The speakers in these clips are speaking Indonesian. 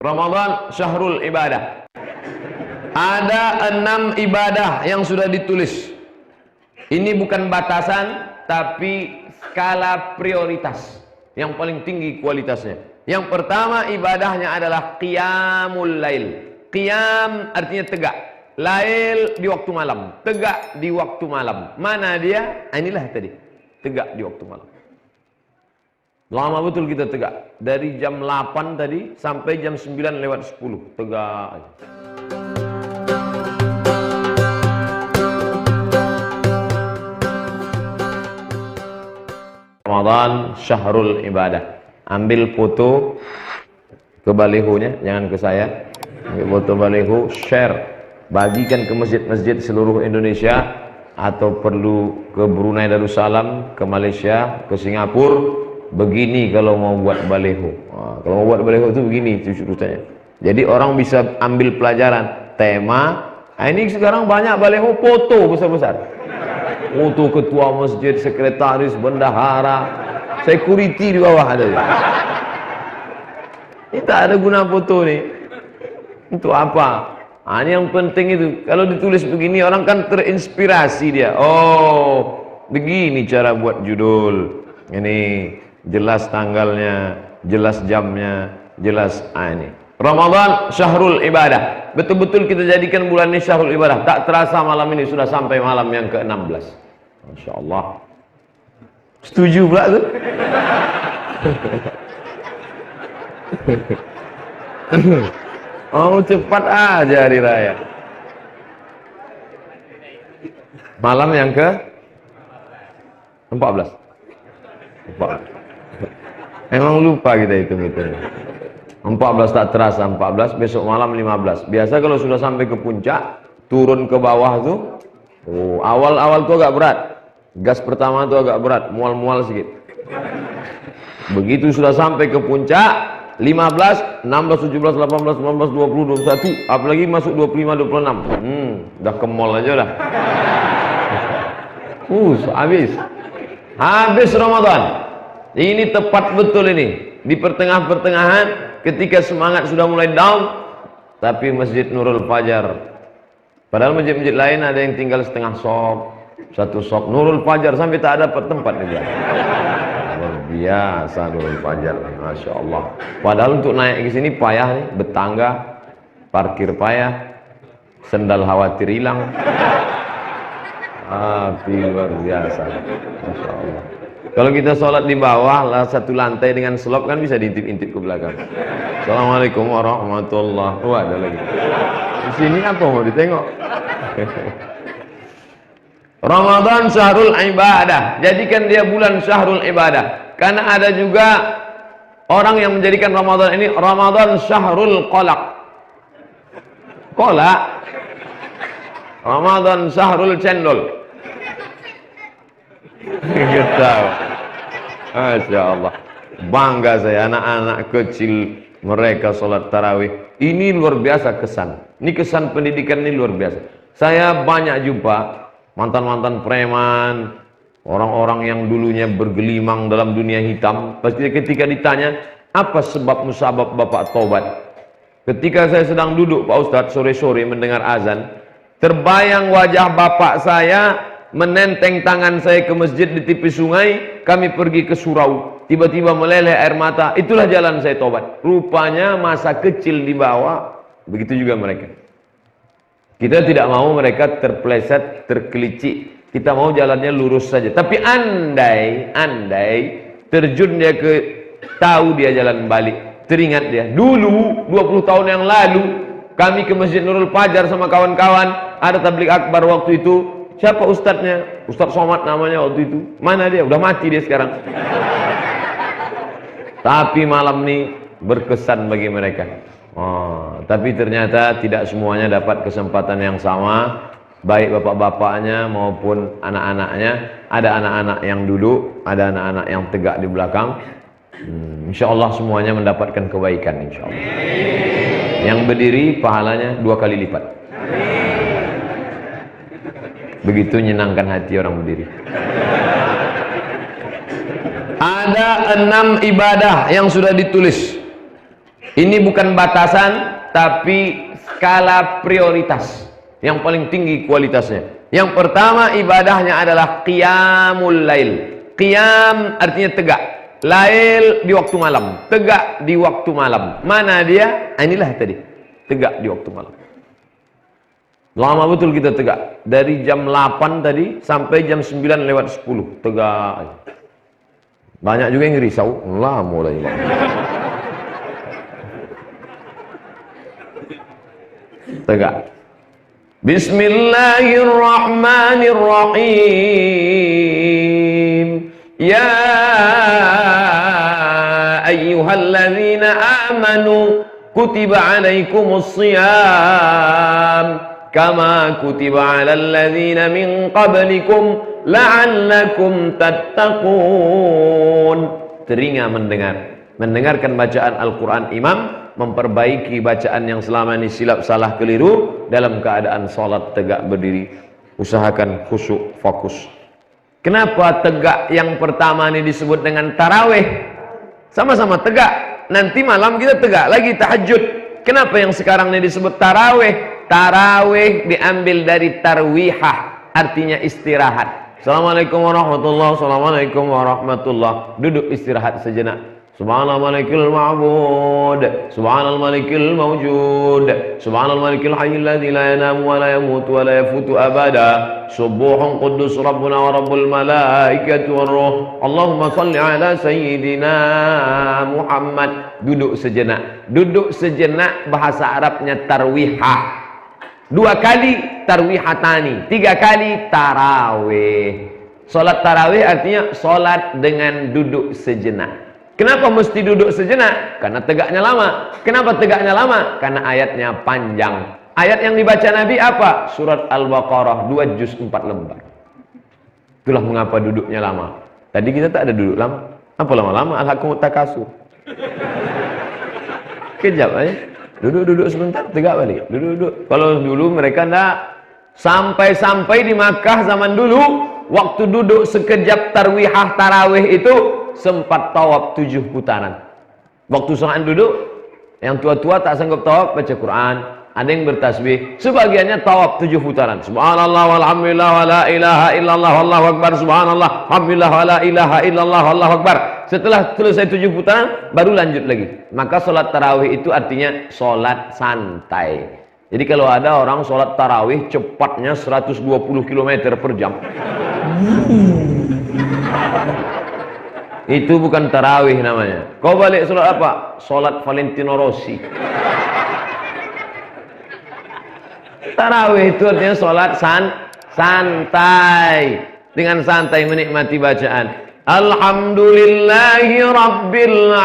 Ramadan syahrul ibadah. Ada 6 ibadah yang sudah ditulis. Ini bukan batasan, tapi skala prioritas yang paling tinggi kualitasnya. Yang pertama ibadahnya adalah qiyamul lail. Qiyam artinya tegak. Lail di waktu malam. Tegak di waktu malam. Mana dia? Inilah tadi. Tegak di waktu malam. Lama betul kita tegak. Dari jam 8 tadi sampai jam 9:10. Tegak aja. Ramadan syahrul ibadah. Ambil foto ke balihonya, jangan ke saya. Ambil foto baliho, share, bagikan ke masjid-masjid seluruh Indonesia, atau perlu ke Brunei Darussalam, ke Malaysia, ke Singapura. Begini kalau mau buat baliho. Kalau mau buat baliho itu begini ceritanya. Jadi orang bisa ambil pelajaran. Tema, ini sekarang banyak baliho foto besar-besar. Foto ketua masjid, sekretaris, bendahara, security di bawah ada. Ini tak ada guna foto nih. Untuk apa? Ini yang penting itu. Kalau ditulis begini orang kan terinspirasi dia. Oh, begini cara buat judul. Ini jelas tanggalnya, jelas jamnya, jelas ini. Ramadan syahrul ibadah. Betul-betul kita jadikan bulan ini syahrul ibadah. Tak terasa malam ini sudah sampai malam yang ke-16. Masya Allah. Setuju pula tuh? Oh, cepat aja hari raya. Malam yang ke-14. Emang lupa kita hitung-hitungnya. 14 tak terasa, 14, besok malam 15. Biasa kalau sudah sampai ke puncak, turun ke bawah tuh, awal-awal tuh agak berat. Gas pertama tuh agak berat, mual-mual sedikit. Begitu sudah sampai ke puncak, 15, 16, 17, 18, 19, 20, 21, apalagi masuk 25, 26. Udah ke mall aja dah. Habis Ramadan. Ini tepat betul ini. Di pertengahan-pertengahan, ketika semangat sudah mulai down, tapi Masjid Nurul Fajar. Padahal masjid-masjid lain ada yang tinggal setengah sok, satu sok. Nurul Fajar sampai tak dapat tempat juga. Luar biasa Nurul Fajar, Masya Allah. Padahal untuk naik ke sini payah nih, bertangga, parkir payah, sendal khawatir hilang. Luar biasa, Masya Allah. Kalau kita sholat di bawah lah, satu lantai dengan slop kan bisa diintip-intip ke belakang. Assalamualaikum warahmatullahi wabarakatuh. Ada lagi. Di sini apa mau ditengok? Ramadan syahrul ibadah. Jadikan dia bulan syahrul ibadah. Karena ada juga orang yang menjadikan Ramadan ini Ramadan syahrul kolak. Kolak. Ramadan syahrul cendol. Kita, Masya Allah, bangga saya anak-anak kecil mereka sholat tarawih. Ini luar biasa kesan. Ini kesan pendidikan ini luar biasa. Saya banyak jumpa mantan-mantan preman, orang-orang yang dulunya bergelimang dalam dunia hitam. Pasti ketika ditanya apa sebab musabab bapak taubat, ketika saya sedang duduk Pak Ustadz sore-sore mendengar azan, terbayang wajah bapak saya menenteng tangan saya ke masjid di tepi sungai, kami pergi ke surau, tiba-tiba meleleh air mata. Itulah jalan saya tobat. Rupanya masa kecil di bawah, begitu juga mereka. Kita tidak mau mereka terpleset, terkelicik. Kita mau jalannya lurus saja. Tapi andai terjun dia ke, tahu dia jalan balik, teringat dia dulu 20 tahun yang lalu kami ke Masjid Nurul Fajar sama kawan-kawan, ada tabligh akbar waktu itu. Siapa ustadznya? Ustadz Somad namanya waktu itu. Mana dia? Udah mati dia sekarang. Tapi malam ini berkesan bagi mereka. Tapi ternyata tidak semuanya dapat kesempatan yang sama. Baik bapak-bapaknya maupun anak-anaknya. Ada anak-anak yang duduk, ada anak-anak yang tegak di belakang. Insya Allah semuanya mendapatkan kebaikan, insya Allah. Yang berdiri pahalanya 2 kali lipat. Begitu menyenangkan hati orang berdiri. Ada 6 ibadah yang sudah ditulis. Ini bukan batasan, tapi skala prioritas yang paling tinggi kualitasnya. Yang pertama ibadahnya adalah qiyamul lail. Qiyam artinya tegak, lail di waktu malam, tegak di waktu malam. Mana dia? Inilah tadi, tegak di waktu malam. Lama betul kita tegak, dari jam 8 tadi sampai jam 9 lewat 10 tegak. Banyak juga yang risau, lama lagi. Tegak. Bismillahirrahmanirrahim. Ya ayyuhalladzina amanu kutiba alaikumus shiyam kama kutiba alal ladzina min qablikum la'allakum tattaqun. Telinga mendengarkan bacaan Al-Quran imam, memperbaiki bacaan yang selama ini silap salah keliru dalam keadaan salat tegak berdiri. Usahakan khusyuk, fokus. Kenapa tegak yang pertama ini disebut dengan tarawih? Sama-sama tegak, nanti malam kita tegak lagi tahajud. Kenapa yang sekarang ini disebut tarawih? Tarawih diambil dari tarwihah, artinya istirahat. Assalamualaikum warahmatullahi wabarakatuh. Assalamualaikum warahmatullahi wabarakatuh. Duduk istirahat sejenak. Subhanal malikil ma'bud, subhanal malikil mawjud, subhanal malikil hayyul ladzi la yanamu wa la yamutu wa la yafutu abada, subuhun quddus rabbuna wa rabbul malaikati war ruh. Allahumma salli ala sayyidina Muhammad. Duduk sejenak. Duduk sejenak bahasa Arabnya tarwihah. 2 kali tarwihatani, 3 kali tarawih. Salat tarawih artinya salat dengan duduk sejenak. Kenapa mesti duduk sejenak? Karena tegaknya lama. Kenapa tegaknya lama? Karena ayatnya panjang. Ayat yang dibaca Nabi apa? Surat Al-Baqarah 2 juz 4 lembar. Itulah mengapa duduknya lama. Tadi kita tak ada duduk lama. Apa lama-lama? Alhaqumut takasur. Kejap aja. Duduk-duduk sebentar, tegak balik. Duduk-duduk. Kalau dulu mereka enggak. Sampai-sampai di Makkah zaman dulu, waktu duduk sekejap tarwihah tarawih itu sempat tawaf 7 putaran. Waktu saat duduk, yang tua-tua tak sanggup tawaf, baca Quran. Ada yang bertasbih, sebagiannya tawaf 7 putaran. Subhanallah walhamdulillah wa la ilaha illallah wallahu akbar. Subhanallah alhamdulillah wa la ilaha illallah wallahu akbar. Setelah selesai 7 putaran, baru lanjut lagi. Maka sholat tarawih itu artinya sholat santai. Jadi kalau ada orang sholat tarawih cepatnya 120 km per jam, itu bukan tarawih namanya. Kau balik sholat apa? Sholat Valentino Rossi. Tarawih itu artinya sholat santai. Dengan santai menikmati bacaan. Alhamdulillahi Rabbil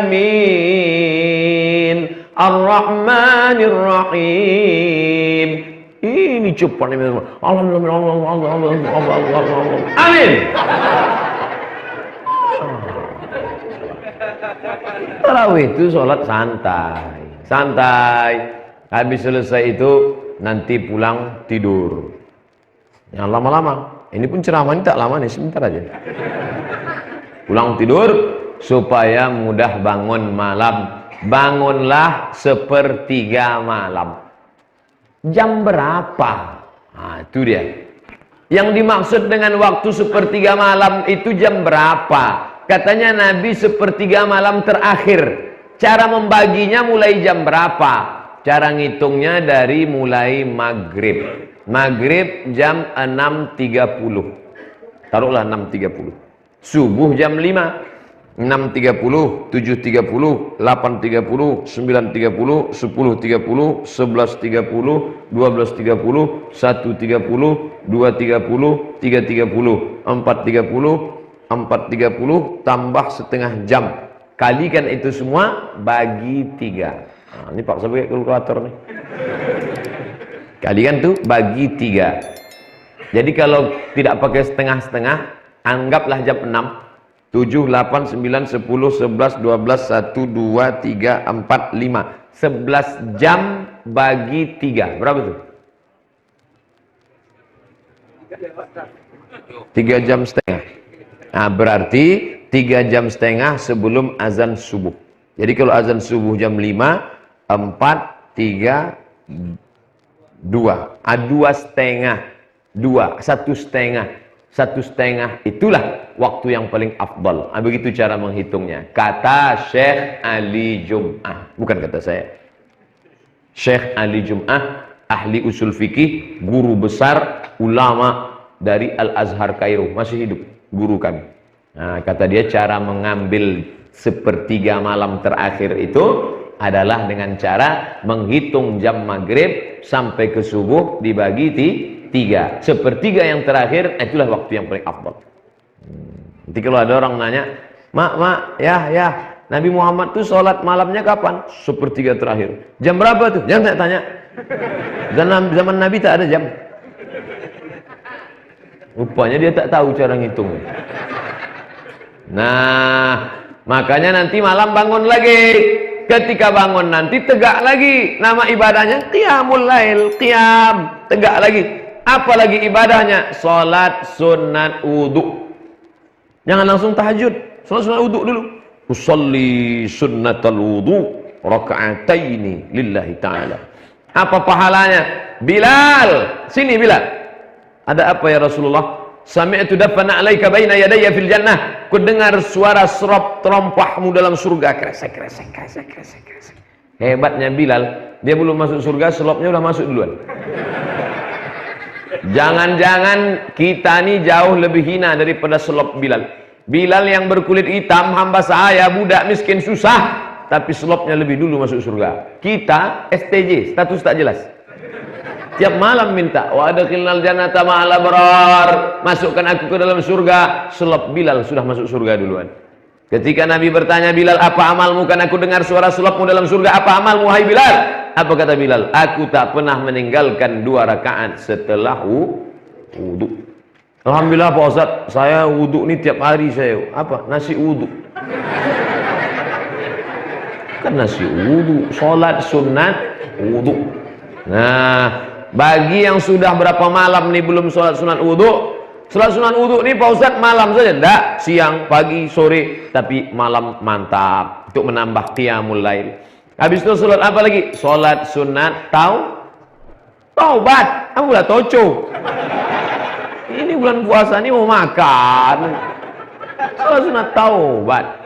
Alamin Ar-Rahmanir Rahim. Ini cepat nih. Amin. Tarawih itu sholat santai. Santai. Habis selesai itu nanti pulang tidur. Yang lama-lama. Ini pun ceramah ini tak lama nih, sebentar aja. Pulang tidur supaya mudah bangun malam. Bangunlah 1/3 malam. Jam berapa? Nah, itu dia. Yang dimaksud dengan waktu 1/3 malam itu jam berapa? Katanya Nabi 1/3 malam terakhir. Cara membaginya mulai jam berapa? Cara ngitungnya dari mulai maghrib. Maghrib jam 6.30. Taruhlah 6.30. Subuh jam 5. 6.30, 7.30, 8.30, 9.30, 10.30, 11.30, 12.30, 1.30, 2.30, 3.30, 4.30, 4.30 tambah setengah jam. Kalikan itu semua bagi 3. Nah, ini Pak sebagai kalkulator nih. Kalikan tuh bagi 3. Jadi kalau tidak pakai setengah-setengah, anggaplah jam 6. 7, 8, 9, 10, 11, 12, 1, 2, 3, 4, 5. 11 jam bagi 3. Berapa tuh? 3 jam setengah. Nah, berarti 3 jam setengah sebelum azan subuh. Jadi kalau azan subuh jam 5, 4, 3, 2, 2,5, 1,5, itulah waktu yang paling afdal. Begitu cara menghitungnya. Kata Syekh Ali Jum'ah, bukan kata saya. Syekh Ali Jum'ah, ahli usul fikih, guru besar ulama dari Al-Azhar Kairo, masih hidup, guru kami. Nah, kata dia cara mengambil sepertiga malam terakhir itu adalah dengan cara menghitung jam maghrib sampai ke subuh dibagi 3. Sepertiga yang terakhir itulah waktu yang paling afdal. Nanti kalau ada orang nanya, mak, ya, Nabi Muhammad tuh sholat malamnya kapan? Sepertiga terakhir. Jam berapa tuh? Jangan tanya. Zaman Nabi tak ada jam. Rupanya dia tak tahu cara ngitung. Nah, makanya nanti malam bangun lagi. Ketika bangun nanti tegak lagi. Nama ibadahnya qiyamul lail, qiyam, tegak lagi. Apa lagi ibadahnya? Salat sunat wudu. Jangan langsung tahajud. Salat sunat wudu dulu. Usolli sunnatal wudu raka'ataini lillahi ta'ala. Apa pahalanya? Bilal, sini Bilal. Ada apa ya Rasulullah? Sami'tu dafana 'alaika baina yadayya fil jannah. Ku dengar suara serop terompahmu dalam surga. Kresek. Hebatnya Bilal, dia belum masuk surga, selopnya udah masuk duluan. Jangan-jangan kita nih jauh lebih hina daripada selop Bilal. Bilal yang berkulit hitam, hamba saya, budak miskin susah, tapi selopnya lebih dulu masuk surga. Kita STJ, status tak jelas. Tiap malam minta, wa adkhilnal jannata ma'al abrar, masukkan aku ke dalam surga. Selop Bilal sudah masuk surga duluan. Ketika Nabi bertanya Bilal, apa amalmu? Kan aku dengar suara selopmu dalam surga. Apa amalmu hai Bilal? Apa kata Bilal? Aku tak pernah meninggalkan 2 rakaat setelah wudu. Alhamdulillah Pak Ustaz, saya wudu ini tiap hari saya. Apa? Nasi wudu. Kan nasi wudu, sholat sunat wudu. Nah, bagi yang sudah berapa malam nih belum sholat sunat wudu, sholat sunat wudu nih Pak Ustaz malam saja, enggak, siang, pagi, sore, tapi malam mantap untuk menambah qiyamul lail. Habis itu sholat apa lagi? Sholat sunat taubat. Apa pula toco? Ini bulan puasa ini mau makan. Sholat sunat taubat.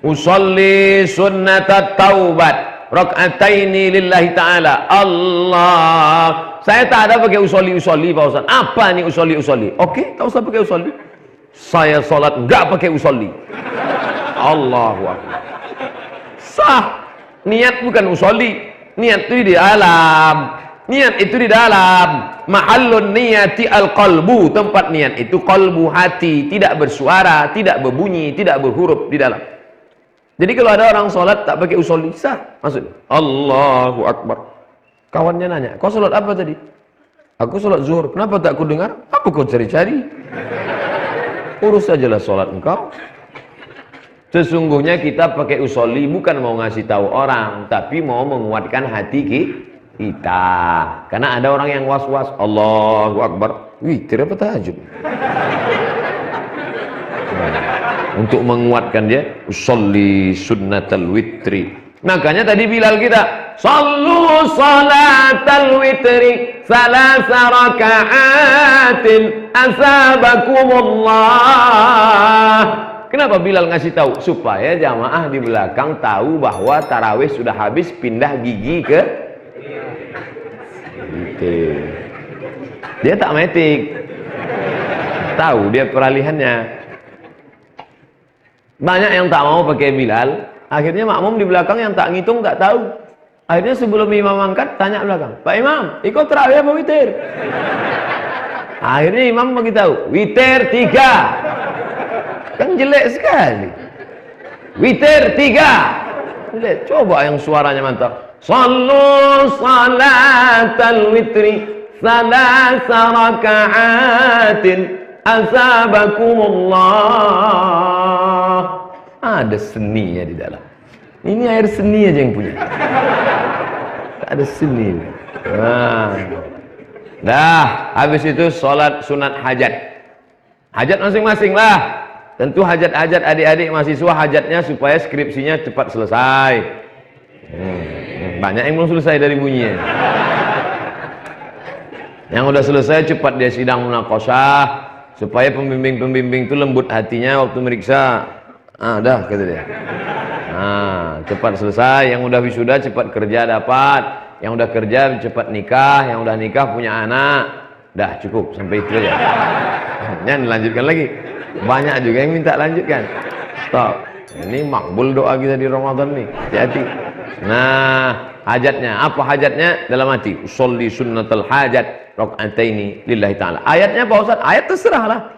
Usolli sunnatat taubat raka'ataini lillahi ta'ala. Allah. Saya tak ada pakai usolli Pak Ustaz. Apa nih usolli? Oke, tak usah pakai usolli. Saya sholat enggak pakai usolli. Allahu akbar. Sah. Niat bukan usolli. Niat itu di dalam. Niat itu di dalam. Mahallun niyati al-qalbu. Tempat niat itu qalbu, hati. Tidak bersuara, tidak berbunyi, tidak berhuruf di dalam. Jadi kalau ada orang sholat tak pakai usolli, sah, maksud Allahu Akbar. Kawannya nanya, kau sholat apa tadi? Aku sholat zuhur. Kenapa tak ku dengar? Apa kau cari-cari? Urus sajalah sholat engkau. Sesungguhnya kita pakai usolli bukan mau ngasih tahu orang, tapi mau menguatkan hati kita. Karena ada orang yang was-was, Allahu Akbar, witir apa tahajud? Untuk menguatkan dia, usolli sunnatal witri. Makanya tadi Bilal kita, sallu salatal witri salasa raka'atin asabakumullah. Kenapa Bilal ngasih tahu? Supaya jamaah di belakang tahu bahwa tarawih sudah habis, pindah gigi ke dia tak metik, tahu dia peralihannya. Banyak yang tak mau pakai Bilal, akhirnya makmum di belakang yang tak ngitung tak tahu. Akhirnya sebelum imam angkat tanya belakang, Pak Imam, ikut tarawih apa witir? Akhirnya imam bagi tahu, witir 3. Kan jelek sekali. Witir 3. Jelek. Coba yang suaranya mantap. Sallu salatal witri salasa raka'atin asabakumullah. Ada seninya di dalam. Ini air seni aja yang punya. Tak ada seni. Dah, habis itu sholat sunat hajat. Hajat masing-masing lah. Tentu hajat-hajat adik-adik mahasiswa, hajatnya supaya skripsinya cepat selesai. Banyak yang belum selesai dari bunyinya. Yang udah selesai cepat dia sidang munaqasyah, supaya pembimbing-pembimbing itu lembut hatinya waktu meriksa. Dah kata dia. Cepat selesai. Yang udah wisuda cepat kerja dapat. Yang udah kerja cepat nikah. Yang udah nikah punya anak. Dah cukup sampai itu aja. Jangan dilanjutkan lagi. Banyak juga yang minta lanjutkan. Stop. Ini makbul doa kita di Ramadan nih. Hati-hati. Nah, hajatnya apa hajatnya dalam hati? Usolli sunnatul hajat rakaataini lillahi ta'ala. Ayatnya Pak Ustaz, ayat terserahlah.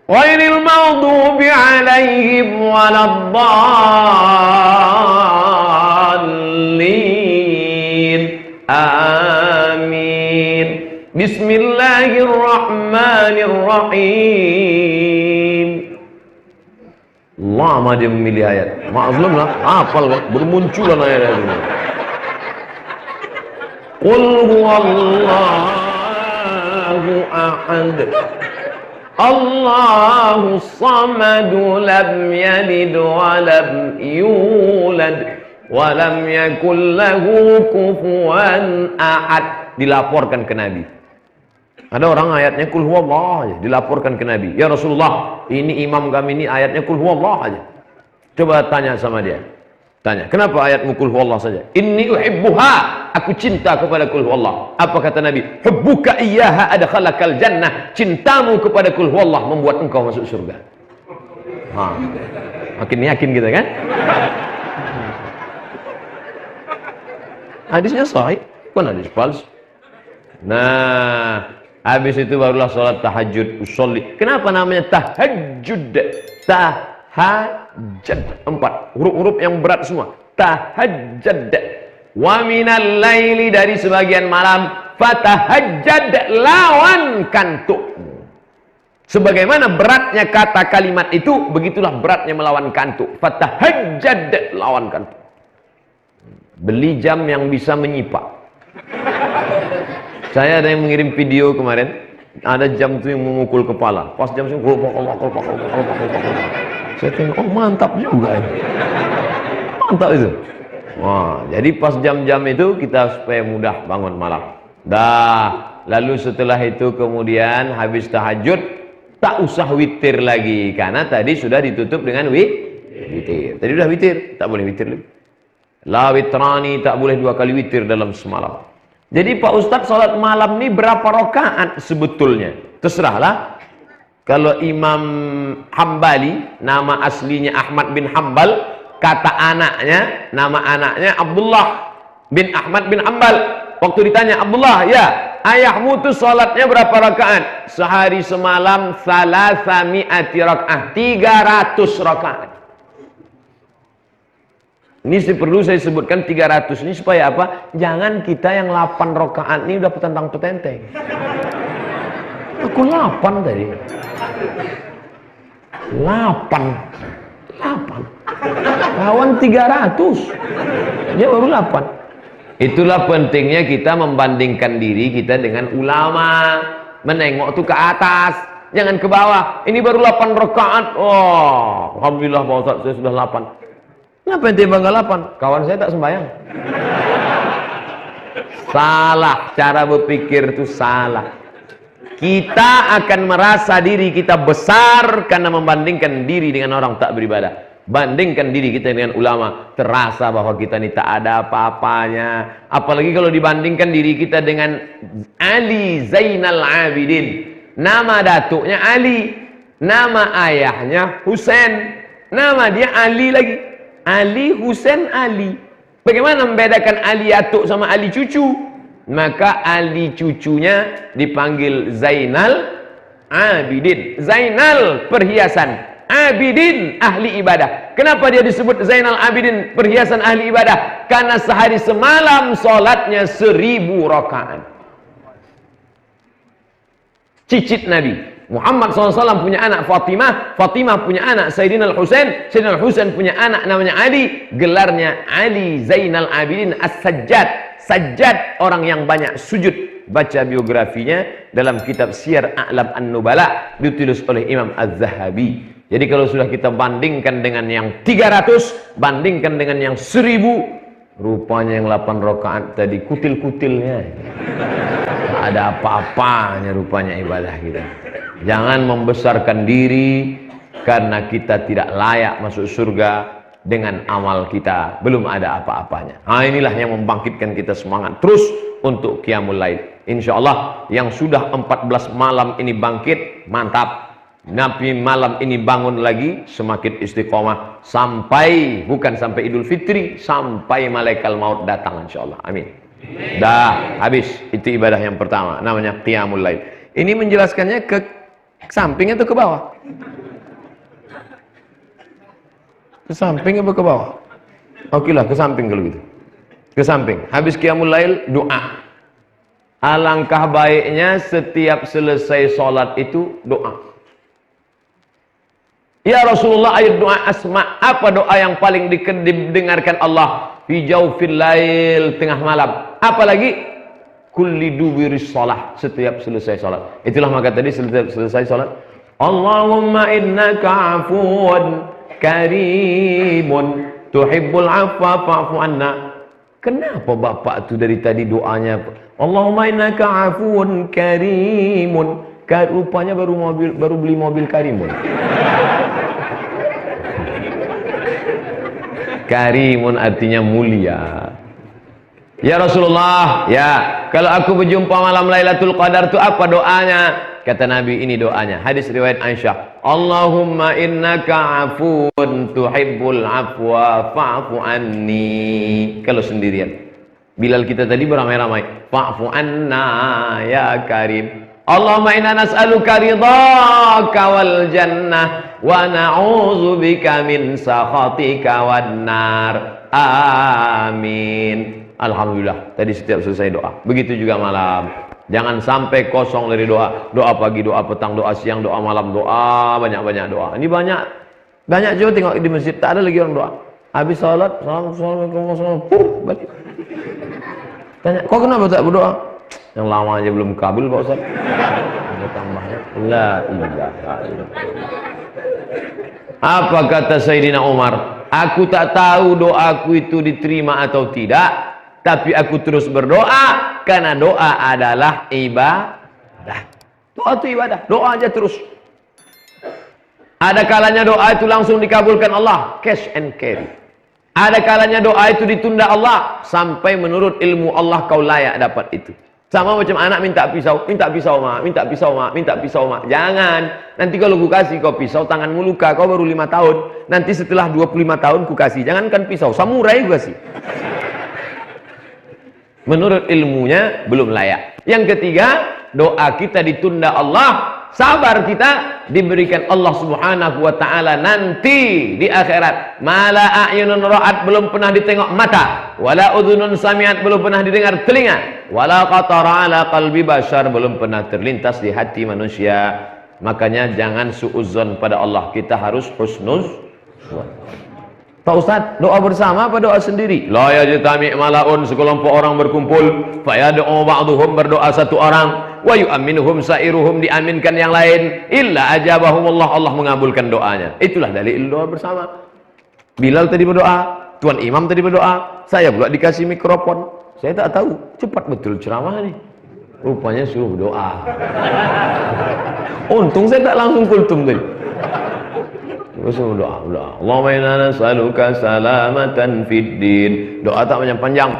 Ghairil maghdubi 'alaihim waladdallin. Amin. Bismillahirrahmanirrahim. Lama dia memilih ayat. Maklum lah, hafal kan? Bermunculan ayat ini. Qul huwallahu ahad. Allahu samad, lam yalid wa lam yulad wa lam yakul lahu kufuwan ahad. Dilaporkan ke Nabi. Ada orang ayatnya kul huwallah aja, dilaporkan ke Nabi. Ya Rasulullah, ini imam kami ini ayatnya kul huwallah aja. Coba tanya sama dia. Tanya, kenapa ayatmu kul huwallah saja? Inni uhibbuha, aku cinta kepada kul huwallah. Apa kata Nabi? Hubbuka iyyaha adkhalakal jannah. Cintamu kepada kul huwallah membuat engkau masuk surga. Makin yakin kita kan? Hadisnya sahih, bukan hadis palsu. Nah, habis itu barulah sholat tahajud, usolli. Kenapa namanya tahajud? Tahajud. 4 huruf-huruf yang berat semua. Tahajud. Wa minal laili, dari sebagian malam. Fatahajjad, lawan kantuk. Sebagaimana beratnya kata kalimat itu, begitulah beratnya melawan kantuk. Fatahajjad, lawan kantuk. Beli jam yang bisa menyipak. Saya ada yang mengirim video kemarin, ada jam tuh yang memukul kepala. Pas jam itu, saya tengok, oh mantap juga ini. Mantap itu. Wah, jadi pas jam-jam itu kita supaya mudah bangun malam. Lalu setelah itu kemudian habis tahajud, tak usah witir lagi, karena tadi sudah ditutup dengan witir. Tadi udah witir, tak boleh witir lagi. La witrani, tak boleh 2 kali witir dalam semalam. Jadi Pak Ustadz, sholat malam ini berapa rakaat sebetulnya? Terserahlah. Kalau Imam Hambali, nama aslinya Ahmad bin Hambal, kata anaknya, nama anaknya Abdullah bin Ahmad bin Hambal. Waktu ditanya, Abdullah, ya, ayahmu tuh sholatnya berapa rakaat? Sehari semalam, 300 rakaat. 300 rakaat. Ini perlu saya sebutkan 300 ini supaya apa? Jangan kita yang 8 rakaat ini udah petentang-petenteng. Aku 8 tadi. 8. Kawan 300. Dia baru 8. Itulah pentingnya kita membandingkan diri kita dengan ulama. Menengok tuh ke atas, jangan ke bawah. Ini baru 8 rakaat. Oh, alhamdulillah Pak Ustaz, saya sudah 8. Kenapa ente bangga 8? Kawan saya tak sembahyang. Salah, cara berpikir itu salah. Kita akan merasa diri kita besar karena membandingkan diri dengan orang tak beribadah. Bandingkan diri kita dengan ulama, terasa bahwa kita ini tak ada apa-apanya. Apalagi kalau dibandingkan diri kita dengan Ali Zainal Abidin. Nama datuknya Ali, nama ayahnya Husain, nama dia Ali lagi. Ali, Husain, Ali. Bagaimana membedakan Ali atuk sama Ali cucu? Maka Ali cucunya dipanggil Zainal Abidin. Zainal perhiasan, Abidin ahli ibadah. Kenapa dia disebut Zainal Abidin perhiasan ahli ibadah? Karena sehari semalam sholatnya 1000 rakaat. Cicit Nabi Muhammad SAW punya anak Fatimah, Fatimah punya anak Sayyidina Al-Husain, Sayyidina Al-Husain punya anak namanya Ali, gelarnya Ali Zainal Abidin As-Sajjad. Sajjad, orang yang banyak sujud. Baca biografinya dalam kitab Syiar A'lam An-Nubala, ditulis oleh Imam Az-Zahabi. Jadi kalau sudah kita bandingkan dengan yang 300, bandingkan dengan yang 1000, rupanya yang 8 rakaat tadi kutil-kutilnya. Tak ada apa-apanya rupanya ibadah kita. Jangan membesarkan diri karena kita tidak layak masuk surga dengan amal kita belum ada apa-apanya. Inilah yang membangkitkan kita semangat terus untuk qiyamul lail. Insyaallah yang sudah 14 malam ini bangkit, mantap. Nabi malam ini bangun lagi, semakin istiqomah sampai, bukan sampai Idul Fitri, sampai malaikat maut datang insyaallah. Amin. Dah habis. Itu ibadah yang pertama, namanya qiyamul lail. Ini menjelaskannya ke samping atau ke bawah? Ke samping apa ke bawah? Oke lah, ke samping kalau gitu. Ke samping. Habis qiyamul lail, doa. Alangkah baiknya setiap selesai sholat itu doa. Ya Rasulullah, ayat doa asma. Apa doa yang paling didengarkan Allah? Fi jawfil lail, tengah malam. Apalagi? Kulli dubiris sholat. Setiap selesai sholat. Itulah maka tadi setiap selesai sholat, Allahumma innaka afuun karimun tuhibbul afwa fa'fu anna. Kenapa bapak itu dari tadi doanya Allahumma innaka afuun karimun? Rupanya baru beli mobil karimun. Karimun artinya mulia. Ya Rasulullah, ya, kalau aku berjumpa malam Lailatul Qadar itu apa doanya? Kata Nabi, ini doanya. Hadis riwayat Aisyah. Allahumma innaka afuun tuhibbul afwa fa'fu anni. Kalau sendirian. Bilal kita tadi beramai-ramai. Fa'fu anna ya karim. Allahumma inna nas'aluka ridhaka wal jannah wa na'udzubika min sakhatika wan nar. Amin. Alhamdulillah. Tadi setiap selesai doa. Begitu juga malam. Jangan sampai kosong dari doa. Doa pagi, doa petang, doa siang, doa malam, doa banyak-banyak doa. Ini banyak juga tengok di masjid tak ada lagi orang doa. Habis salat, assalamualaikum, balik. Tanya, kok kenapa tak berdoa? Yang lama aja belum kabul Pak Ustaz. Ada tambahnya. La ilaha illallah. Apa kata Sayyidina Umar? Aku tak tahu doaku itu diterima atau tidak. Tapi aku terus berdoa karena doa adalah ibadah. Doa itu ibadah, doa aja terus. Ada kalanya doa itu langsung dikabulkan Allah, cash and carry. Ada kalanya doa itu ditunda Allah sampai menurut ilmu Allah kau layak dapat itu. Sama macam anak minta pisau, mak, minta pisau mak. Jangan. Nanti kalau ku kasih kau pisau, tanganmu luka, kau baru 5 tahun. Nanti setelah 25 tahun ku kasih. Jangankan pisau, samurai ku kasih. Menurut ilmunya belum layak. Yang ketiga, doa kita ditunda Allah, sabar kita diberikan Allah Subhanahu wa taala nanti di akhirat. Mala a'yunun ra'at, belum pernah ditengok mata, wala udhunun sami'at, belum pernah didengar telinga, wala qatara ala qalbi bashar, belum pernah terlintas di hati manusia. Makanya jangan suudzon pada Allah, kita harus husnuz. Pak Ustaz, doa bersama apa doa sendiri? La yajtami' malaun, sekelompok orang berkumpul, fa yad'u ba'dhum, berdoa satu orang, wa yu'minuhum sa'iruhum, diaminkan yang lain, illa ajabahumullah, Allah mengabulkan doanya. Itulah dalil doa bersama. Bilal tadi berdoa, Tuan Imam tadi berdoa, saya pula dikasih mikrofon. Saya tak tahu, cepat betul ceramah nih. Rupanya suruh doa. Untung saya tak langsung kultum tadi. Rasul doa. Allahumma inna nas'aluka salamatan fid din. Doa tak panjang.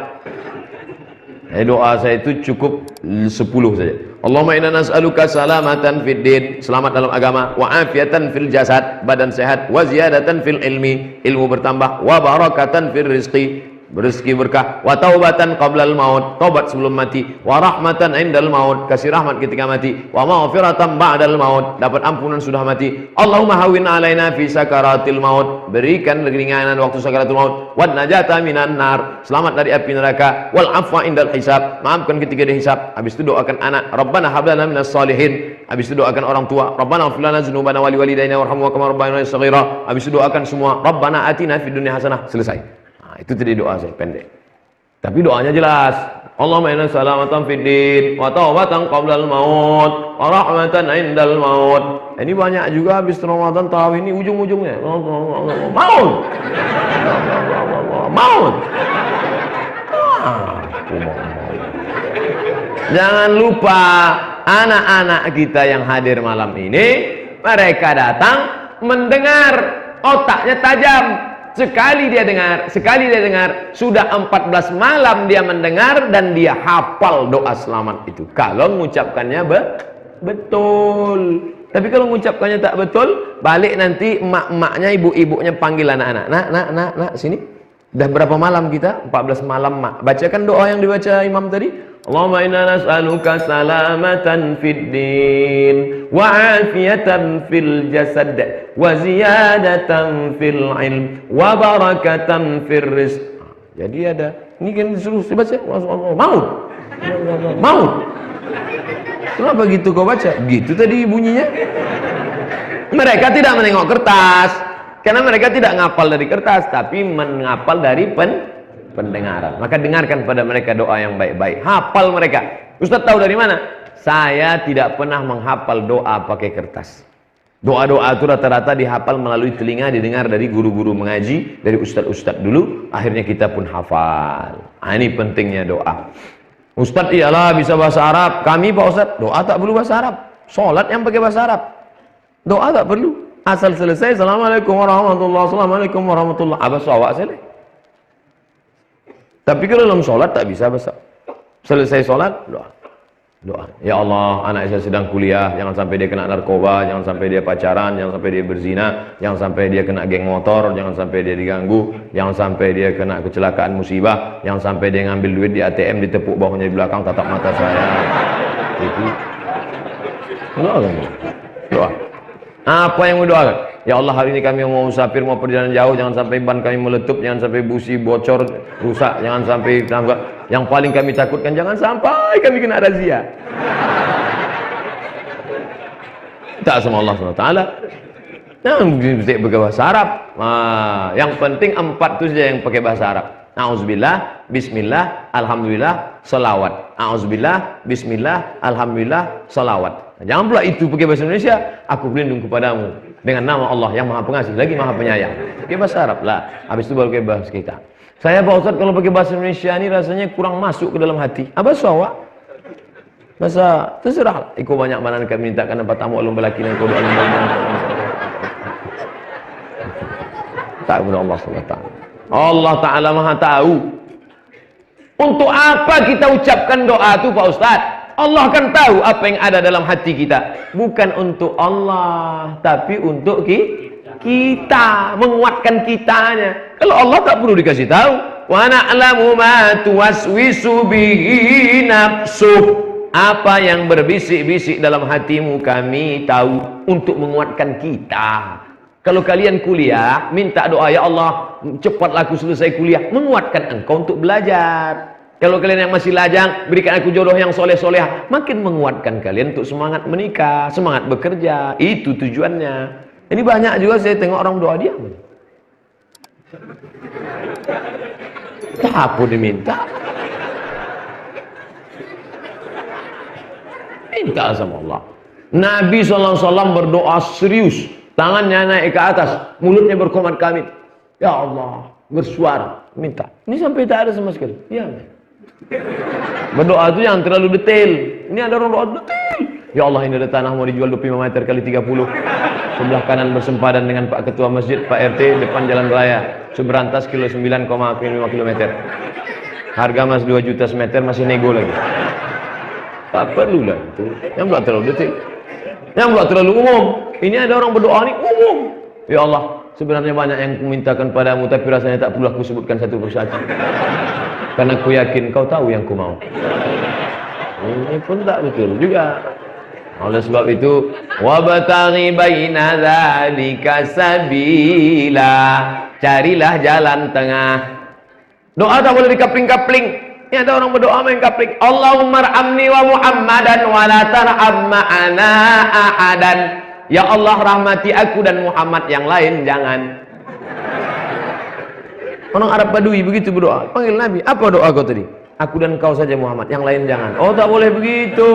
Doa saya itu cukup 10 saja. Allahumma inna nas'aluka salamatan fid din, selamat dalam agama, wa afiatan fil jasad, badan sehat, wa ziyadatan fil ilmi, ilmu bertambah, wa barakatan fil rizqi, rezeki berkah, wa taubatan qablal maut, taubat sebelum mati, wa rahmatan indal maut, kasih rahmat ketika mati, wa maghfiratan ba'dal maut, dapat ampunan sudah mati. Allahumma hawwin alaina fi sakaratil maut, berikan keringanan waktu sakaratul maut, wa najata minan nar, selamat dari api neraka, wal afwa indal hisab, maafkan ketika dihisab. Habis itu doakan anak, Rabbana hab lana minas salihin. Habis itu doakan orang tua, Rabbana ighfir lana dzunubana wa liwalidayna warhamhum kama rabbayana shaghira. Habis itu doakan semua, Rabbana atina fid dunya hasanah. Selesai. Itu tadi doa saya pendek. Tapi doanya jelas. Allahumma inna salamatan fid din wa taubatan qablal maut wa rahmatan indal maut. Ini banyak juga habis Ramadan tarawih ini ujung-ujungnya maut. Maut. Jangan lupa anak-anak kita yang hadir malam ini, mereka datang mendengar, otaknya tajam. Sekali dia dengar, sudah 14 malam dia mendengar dan dia hafal doa selamat itu. Kalau mengucapkannya betul. Tapi kalau mengucapkannya tak betul, balik nanti emak-emaknya, ibu-ibunya panggil anak-anak. Nak, sini. Dah berapa malam kita? 14 malam, mak. Bacakan doa yang dibaca imam tadi. Allahumma inna nas'aluka salamatan fid din wa afiyatan fil jasad wa ziyadatan fil ilm wa barakatan fil rizq. Jadi ada, ini kan disuruh baca maut. Kenapa gitu kau baca? Gitu tadi bunyinya. Mereka tidak menengok kertas karena mereka tidak ngapal dari kertas, tapi menghafal dari pendengaran. Maka dengarkan pada mereka doa yang baik-baik. Hafal mereka. Ustaz tahu dari mana? Saya tidak pernah menghafal doa pakai kertas. Doa-doa itu rata-rata dihafal melalui telinga, didengar dari guru-guru mengaji, dari ustaz-ustaz dulu. Akhirnya kita pun hafal. Ini pentingnya doa. Ustaz iyalah bisa bahasa Arab. Kami Pak Ustaz, doa tak perlu bahasa Arab. Sholat yang pakai bahasa Arab. Doa tak perlu. Asal selesai, Assalamualaikum warahmatullahi wabarakatuh. Assalamualaikum warahmatullahi wabarakatuh. Abas awak selesai. Tapi kalau dalam sholat tak bisa bahasa. Selesai sholat, doa. Ya Allah, anak saya sedang kuliah, jangan sampai dia kena narkoba, jangan sampai dia pacaran, jangan sampai dia berzina, jangan sampai dia kena geng motor, jangan sampai dia diganggu, jangan sampai dia kena kecelakaan musibah, jangan sampai dia ngambil duit di ATM, ditepuk bawahnya di belakang, tatap mata saya. Itu. Doa. Apa yang mendoakan? Ya Allah, hari ini kami mau musafir, mau perjalanan jauh, jangan sampai ban kami meletup, jangan sampai busi bocor, rusak, jangan sampai yang paling kami takutkan, jangan sampai kami kena razia. Tak sama Allah SWT. Jangan pakai bahasa Arab. Yang penting 4 itu saja yang pakai bahasa Arab. A'udzubillah, bismillah, alhamdulillah, salawat. A'udzubillah, bismillah, alhamdulillah, salawat. Jangan pula itu pakai bahasa Indonesia. Aku berlindung kepadamu dengan nama Allah yang Maha Pengasih lagi Maha Penyayang. Pakai bahasa Arab lah. Habis itu baru pakai bahasa kita. Saya Pak Ustaz kalau pakai bahasa Indonesia ini rasanya kurang masuk ke dalam hati. Apa sawak? Bahasa terserah. Ikut banyak mana kami mintakan apa tamu alum belaki dan kodoh alum tak benar Allah SWT. Allah Ta'ala Maha tahu. Untuk apa kita ucapkan doa itu Pak Ustaz? Allah kan tahu apa yang ada dalam hati kita. Bukan untuk Allah, tapi untuk kita, menguatkan kitanya. Kalau Allah tak perlu dikasih tahu. Wa na'lamu ma tuwaswisu bihi nafsuh. Apa yang berbisik-bisik dalam hatimu kami tahu, untuk menguatkan kita. Kalau kalian kuliah, minta doa, ya Allah, cepatlah aku selesai kuliah, menguatkan engkau untuk belajar. Kalau kalian yang masih lajang, berikan aku jodoh yang soleh-soleh, makin menguatkan kalian untuk semangat menikah, semangat bekerja. Itu tujuannya. Ini banyak juga saya tengok orang doa diam. Tak apa diminta. Minta sama Allah. Nabi SAW berdoa serius. Tangannya naik ke atas, mulutnya berkomat kamit. Ya Allah, bersuara, minta. Ini sampai tak ada sama sekali. Ya. Berdoa itu yang terlalu detail. Ini ada orang doa detail. Ya Allah, ini ada tanah mau dijual 25 meter kali 30. Sebelah kanan bersempadan dengan Pak Ketua Masjid, Pak RT, depan jalan raya. Subrantas kilo 9,5 km. Harga mas 2 juta semeter, masih nego lagi. Tak perlu lah itu. Yang belum terlalu detail. Yang belum terlalu umum. Ini ada orang berdoa ini umum. Ya Allah, sebenarnya banyak yang kumintakan padamu, tapi rasanya tak perlu aku sebutkan satu persatu. Karena aku yakin kau tahu yang ku mau. Ini pun tak betul juga. Oleh sebab itu, wabtaghi baina dzalika sabila. Carilah jalan tengah. Doa tak boleh dikapling-kapling. Ini ada orang berdoa main kapling. Allahumma arhamni wa Muhammadan wa la tarham ma'ana ahadan. Ya Allah, rahmati aku dan Muhammad, yang lain jangan. Orang Arab Badui begitu berdoa. Panggil Nabi, apa doa kau tadi? Aku dan kau saja Muhammad, yang lain jangan. Oh, tak boleh begitu.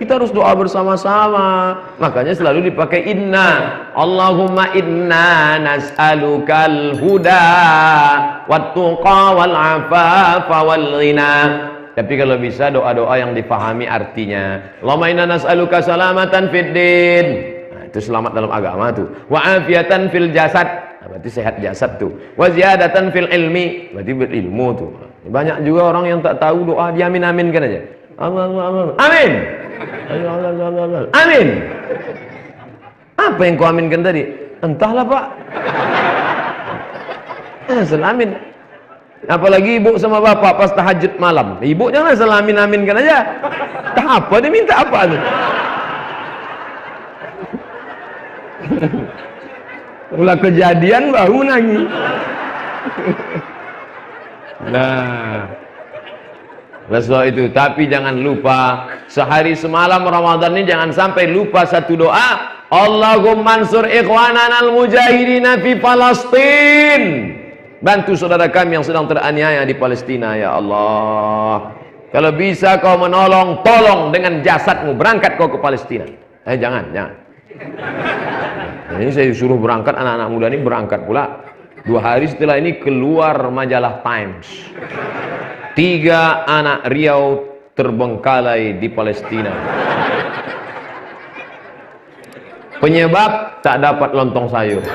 Kita harus doa bersama-sama. Makanya selalu dipakai inna. Allahumma inna nas'alukal huda wat-tuqa wal afafa wal ghina. Tapi kalau bisa doa-doa yang difahami artinya. Allahumma inna nas'aluka salamatan fid din. Nah, itu selamat dalam agama tuh. Wa afiatan fil jasad. Nah, berarti sehat jasad tuh. Wa ziyadatan fil ilmi. Berarti berilmu tuh. Banyak juga orang yang tak tahu doa, dia amin-aminkan aja. Allah. Amin. Amin. Apa yang kau aminkan tadi? Entahlah, Pak. Selamin. Apalagi ibu sama bapak pas tahajud malam, ibu jangan selamin aminkan aja. Tak apa, dia minta apa tuh? Ulah kejadian baru nangis. Nah, sebab itu. Tapi jangan lupa sehari semalam Ramadan ini jangan sampai lupa satu doa. Allahumma ansur ikhwanana al-mujahidina fi Palestin. Bantu saudara kami yang sedang teraniaya di Palestina, ya Allah. Kalau bisa kau menolong, tolong dengan jasadmu, berangkat kau ke Palestina. Jangan. Ini saya suruh berangkat, anak-anak muda ini berangkat pula. 2 hari setelah ini keluar majalah Times. 3 anak Riau terbengkalai di Palestina. Penyebab tak dapat lontong sayur.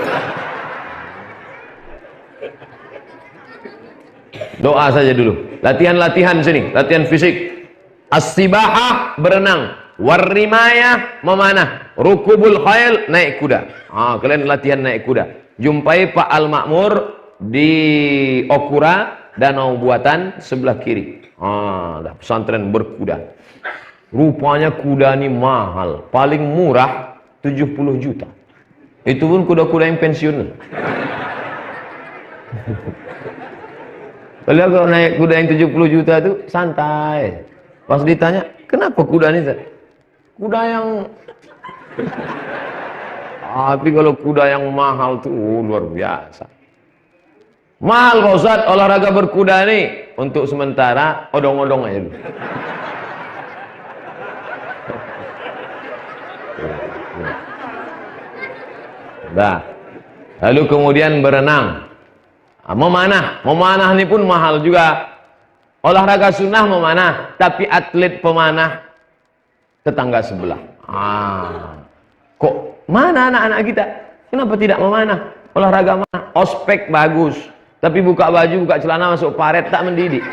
Doa saja dulu. Latihan sini, latihan fisik. As-sibahah, berenang. Warrimayah, memanah. Rukubul khail, naik kuda. Kalian latihan naik kuda. Jumpai Pak Al-Makmur di Okura, danau buatan sebelah kiri. Pesantren berkuda. Rupanya kuda ini mahal. Paling murah 70 juta. Itu pun kuda-kuda yang pensiun. Kalau naik kuda yang 70 juta itu santai. Pas ditanya, kenapa kuda ini? Kuda yang tapi kalau kuda yang mahal tuh luar biasa. Mahal Pak Ustaz, olahraga berkuda nih. Untuk sementara odong-odong aja dulu. Nah, lalu kemudian berenang. Memanah ini pun mahal juga. Olahraga sunnah memanah, tapi atlet pemanah tetangga sebelah. Kok mana anak-anak kita? Kenapa tidak memanah? Olahraga mana? Ospek bagus, tapi buka baju, buka celana, masuk paret, tak mendidik.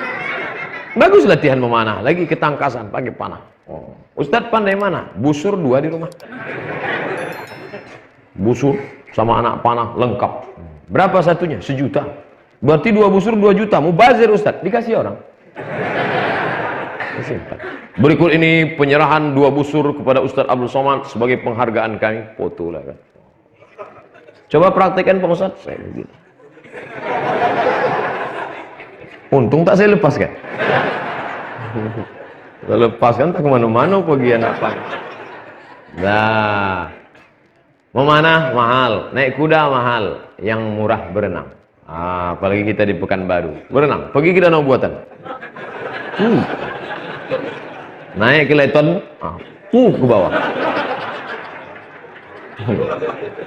Bagus latihan memanah, lagi ketangkasan, pakai panah. Ustadz pandai mana? Busur 2 di rumah. Busur sama anak panah lengkap. Berapa satunya? 1 juta. Berarti 2 busur 2 juta. Mubazir Ustaz, dikasih orang. Berikut ini penyerahan 2 busur kepada Ustaz Abdul Somad sebagai penghargaan kami. Foto lah kan. Coba praktekkan Pak Ustaz. Saya begini. Untung tak saya lepaskan. Saya lepaskan tak kemana-mana pergi anak panah. Nah, memanah mahal, naik kuda mahal, yang murah berenang. Apalagi kita di Pekanbaru, berenang, pergi ke danau buatan. Naik ke Leton, ke bawah.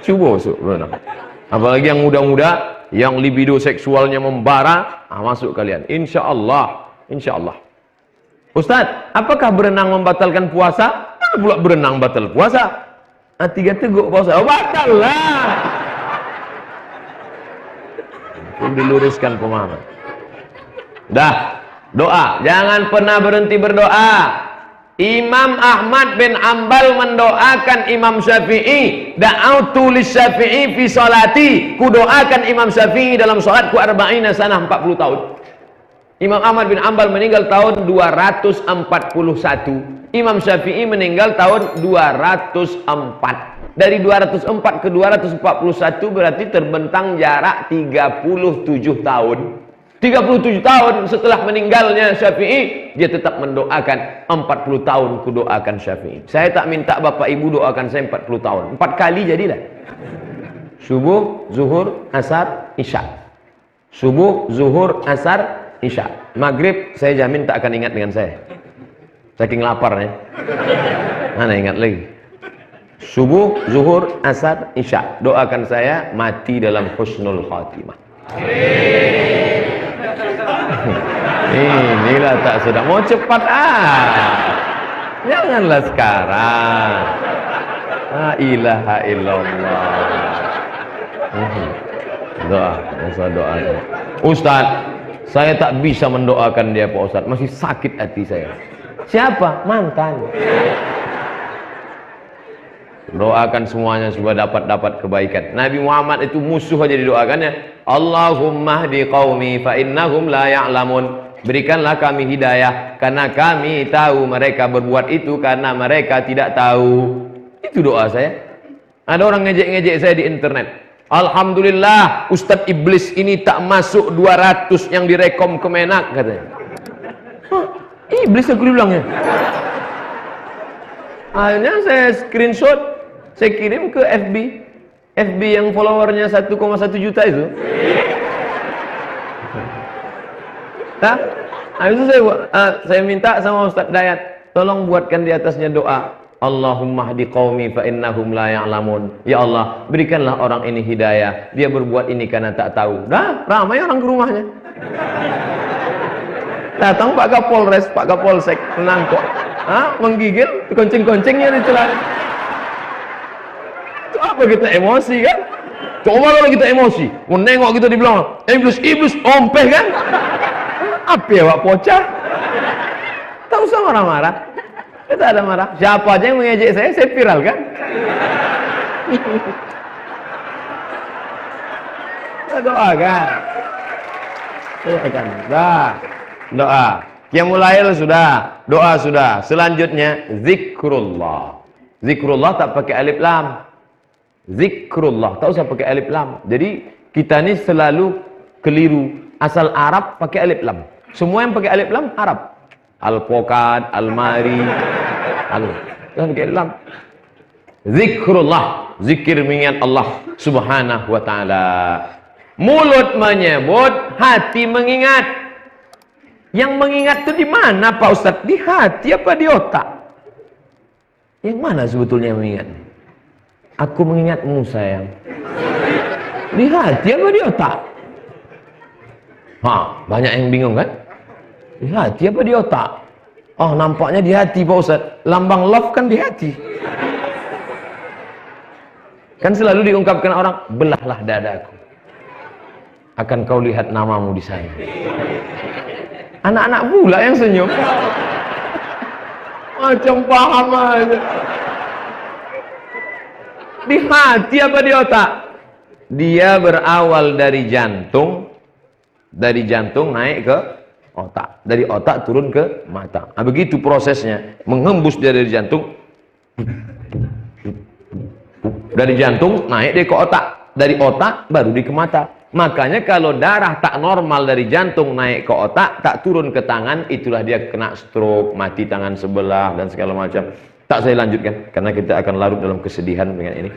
Coba masuk berenang. Apalagi yang muda-muda, yang libido seksualnya membara, masuk kalian. Insya Allah. Ustadz, apakah berenang membatalkan puasa? Pula berenang batal puasa. 3 teguk puasa. Batal lah. Diluruskan pemahaman. Dah, doa. Jangan pernah berhenti berdoa. Imam Ahmad bin Ambal mendoakan Imam Syafi'i. Da'autu lisyafi'i fi salati. Kudoakan Imam Syafi'i dalam salatku 40 sanah, 40 tahun. Imam Ahmad bin Ambal meninggal tahun 241. Imam Syafi'i meninggal tahun 204. Dari 204 ke 241 berarti terbentang jarak 37 tahun. 37 tahun setelah meninggalnya Syafi'i, dia tetap mendoakan 40 tahun kudoakan Syafi'i. Saya tak minta Bapak Ibu doakan saya 40 tahun. 4 kali jadilah. Subuh, zuhur, asar, isya. Subuh, zuhur, asar, isya. Maghrib saya jamin tak akan ingat dengan saya. Saking laparnya. Mana ingat lagi? Subuh, zuhur, asar, isya. Doakan saya mati dalam husnul khatimah. Inilah tak sudah mau cepat janganlah sekarang. La ilaha illallah. Doa, usah doa. Ustaz, saya tak bisa mendoakan dia Pak Ustaz, masih sakit hati saya. Siapa? Mantan. Doakan semuanya supaya dapat kebaikan. Nabi Muhammad itu musuh aja didoakannya. Allahumma hdi qaumi fa innahum la ya'lamun. Berikanlah kami hidayah karena kami tahu mereka berbuat itu karena mereka tidak tahu. Itu doa saya. Ada orang ngejek-ngejek saya di internet. Alhamdulillah Ustadz Iblis ini tak masuk 200 yang direkom Kemenak katanya. Iblis aku dibilangnya. Akhirnya saya screenshot, saya kirim ke FB yang followernya 1,1 juta itu. Nah, habis itu saya minta sama Ustadz Dayat, tolong buatkan di atasnya doa. Allahumma hdi qaumi fa innahum la ya'lamun. Ya Allah, berikanlah orang ini hidayah. Dia berbuat ini karena tak tahu. Dah, ramai orang ke rumahnya. Datang Pak Kapolres, Pak Kapolsek, menangkok. Menggigil, konceng-koncengnya di celana. Itu apa kita emosi kan? Coba kalau kita emosi, menengok kita dibilang, iblis, ompeh kan? Apa ya Pak Pocah? Tak usah marah-marah. Kita ada marah. Siapa aja yang mengejek saya viral kan? Kita doakan. Doa. Qiyamul lail sudah, doa sudah. Selanjutnya zikrullah. Zikrullah tak pakai alif lam. Zikrullah tak usah pakai alif lam. Jadi kita ni selalu keliru. Asal Arab pakai alif lam. Semua yang pakai alif lam Arab. Al-Pokad, Al-Mari, jangan pakai alif lam. Zikrullah, zikir mengingat Allah Subhanahu wa taala. Mulut menyebut, hati mengingat. Yang mengingat itu di mana Pak Ustaz? Di hati apa di otak? Yang mana sebetulnya yang mengingat? Aku mengingatmu sayang. Di hati apa di otak? Banyak yang bingung kan? Di hati apa di otak? Oh, nampaknya di hati Pak Ustaz. Lambang love kan di hati. Kan selalu diungkapkan orang, belahlah dadaku, akan kau lihat namamu di sana. Anak-anak pula yang senyum. Macam paham aja. Di hati apa di otak? Dia berawal dari jantung. Dari jantung naik ke otak. Dari otak turun ke mata. Nah, begitu prosesnya. Menghembus dari jantung. Dari jantung naik dia ke otak. Dari otak baru di ke mata. Makanya kalau darah tak normal dari jantung naik ke otak, tak turun ke tangan, itulah dia kena stroke, mati tangan sebelah dan segala macam. Tak saya lanjutkan karena kita akan larut dalam kesedihan dengan ini.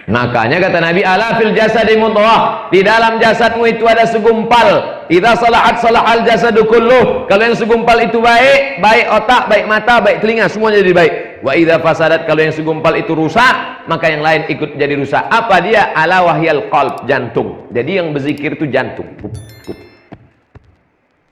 Makanya kata Nabi, ala fil jasadi mudghah, di dalam jasadmu itu ada segumpal. Idza salahat salahal jasadu kulluh. Kalau yang segumpal itu baik, baik otak, baik mata, baik telinga, semuanya jadi baik. Wa idza fasadat, kalau yang segumpal itu rusak, maka yang lain ikut jadi rusak. Apa dia? Ala wahyal qalb, jantung. Jadi yang berzikir itu jantung.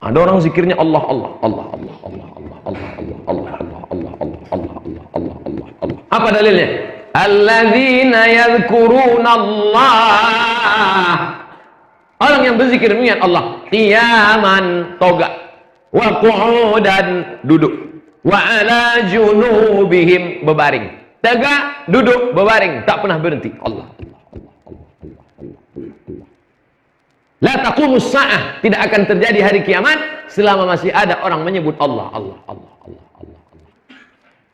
Ada orang zikirnya Allah Allah Allah Allah Allah Allah Allah Allah Allah Allah Allah Allah Allah Allah Allah Allah. Apa dalilnya? Alladzina yadhkuruna Allah. Orang yang berzikir mengingat Allah qiyaman, tegak, wa qu'udan, duduk, wa ala junubihim, berbaring. Tegak, duduk, berbaring, tak pernah berhenti. Allah Allah Allah Allah Allah Allah Allah. La taqumus sa'ah, tidak akan terjadi hari kiamat selama masih ada orang menyebut Allah Allah Allah Allah Allah Allah.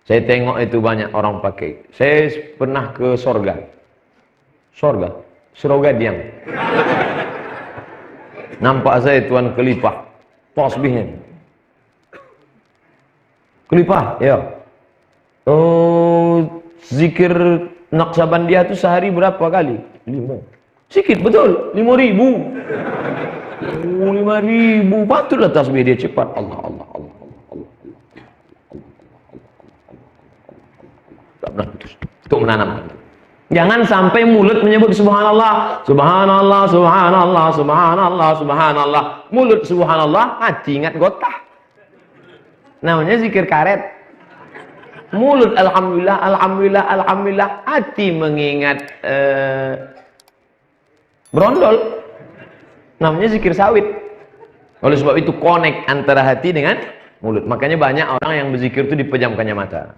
Saya tengok itu banyak orang pakai. Saya pernah ke sorga. Surogadiang. Nampak saya Tuan Kelipah, tasbihnya. Kelipah, ya. Oh, zikir Naqsabandia itu sehari berapa kali? 5. Sikit betul, 5.000. 5.000, patutlah tasbih dia cepat. Allah Allah Allah Allah Allah Allah Allah Allah Allah Allah Tak pernah putus. Untuk menanamkan. Jangan sampai mulut menyebut subhanallah, subhanallah, subhanallah, subhanallah, subhanallah. Mulut subhanallah, hati ingat gotah. Namanya zikir karet. Mulut alhamdulillah, alhamdulillah, alhamdulillah, hati mengingat brondol. Namanya zikir sawit. Oleh sebab itu connect antara hati dengan mulut. Makanya banyak orang yang berzikir itu dipejamkannya mata.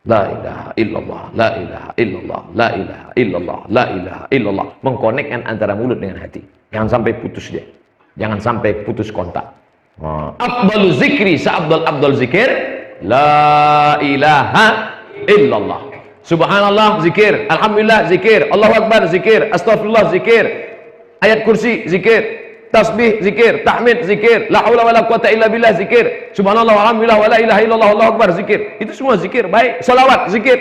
La ilaha illallah, la ilaha illallah, la ilaha illallah, la ilaha illallah. Mengkonekkan antara mulut dengan hati. Jangan sampai putus dia. Jangan sampai putus kontak. Afdalu zikri, seabdal zikir, la ilaha illallah. Subhanallah zikir, alhamdulillah zikir, Allahu akbar zikir, astagfirullah zikir, ayat kursi zikir, tasbih zikir, tahmid zikir, la haula wala quwata illa billah zikir, subhanallah walhamdulillah wala ilaha illallah Allahu akbar zikir. Itu semua zikir, baik. Salawat zikir.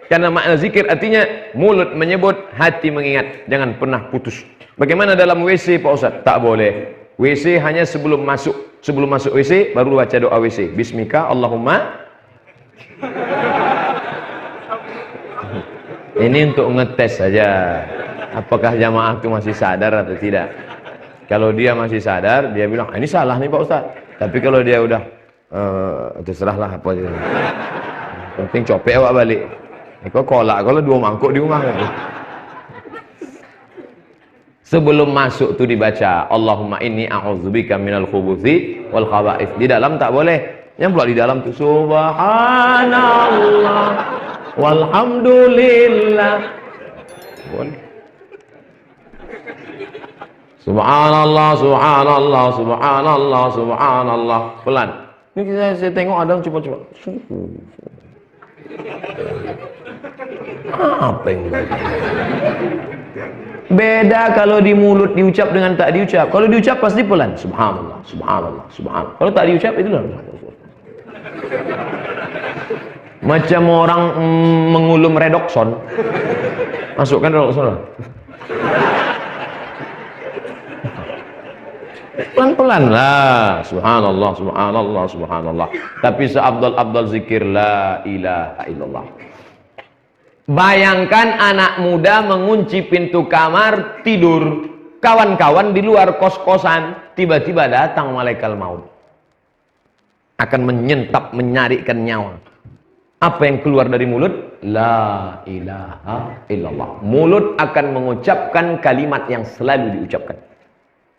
Karena makna zikir artinya mulut menyebut, hati mengingat. Jangan pernah putus. Bagaimana dalam WC Pak Ustaz? Tak boleh. WC hanya sebelum masuk. Sebelum masuk WC baru baca doa WC. Bismika Allahumma. Ini untuk ngetes saja. Apakah jamaah itu masih sadar atau tidak? Kalau dia masih sadar, dia bilang, ini salah nih Pak Ustaz. Tapi kalau dia udah, terserahlah apa aja. Penting copek awak balik. Kau kolak, kalau 2 mangkuk di rumah. Sebelum masuk tu dibaca, Allahumma inni a'udzubika minal khubuthi wal khaba'ith. Di dalam tak boleh. Yang pula di dalam tu, subhanallah, walhamdulillah. Boleh. Subhanallah, subhanallah, subhanallah, subhanallah. Pelan. Ini saya tengok ada coba-coba. Apa yang beda kalau di mulut diucap dengan tak diucap. Kalau diucap pasti pelan. Subhanallah, subhanallah, subhanallah. Kalau tak diucap itu lah. Macam orang mengulum redoxon. Masukkan redoxon lah. Pelan-pelan lah. Subhanallah, subhanallah, subhanallah. Tapi seabdal zikir la ilaha illallah. Bayangkan anak muda mengunci pintu kamar, tidur. Kawan-kawan di luar kos-kosan, tiba-tiba datang malaikat maut. Akan menyentap, menyarikan nyawa. Apa yang keluar dari mulut? La ilaha illallah. Mulut akan mengucapkan kalimat yang selalu diucapkan.